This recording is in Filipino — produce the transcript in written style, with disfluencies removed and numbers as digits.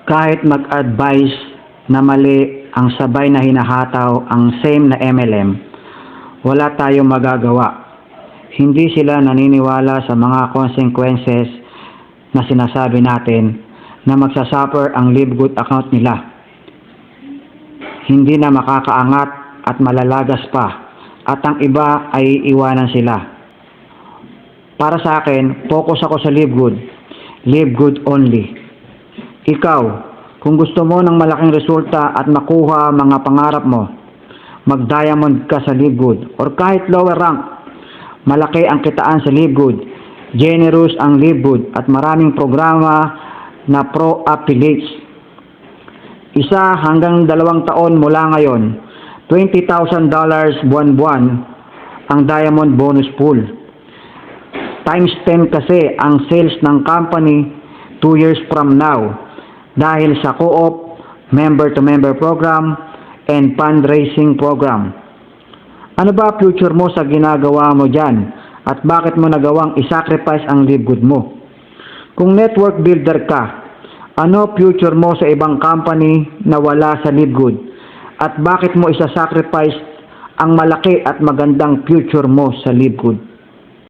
Kahit mag-advise na mali ang sabay na hinahataw ang same na MLM, wala tayong magagawa. Hindi sila naniniwala sa mga consequences na sinasabi natin na magsasuffer ang LiveGood account nila. Hindi na makakaangat at malalagas pa at ang iba ay iiwanan sila. Para sa akin, focus ako sa LiveGood. LiveGood only. Ikaw, kung gusto mo ng malaking resulta at makuha mga pangarap mo, mag-diamond ka sa LiveGood or kahit lower rank. Malaki ang kitaan sa LiveGood, generous ang LiveGood at maraming programa na pro-affiliates. 1 hanggang 2 taon mula ngayon, $20,000 buwan-buwan ang diamond bonus pool. Times 10 kasi ang sales ng company 2 years from now dahil sa co-op, member-to-member program, and fundraising program. Ano ba future mo sa ginagawa mo dyan? At bakit mo nagawang isacrifice ang LiveGood mo? Kung network builder ka, ano future mo sa ibang company na wala sa LiveGood? At bakit mo isasacrifice ang malaki at magandang future mo sa LiveGood?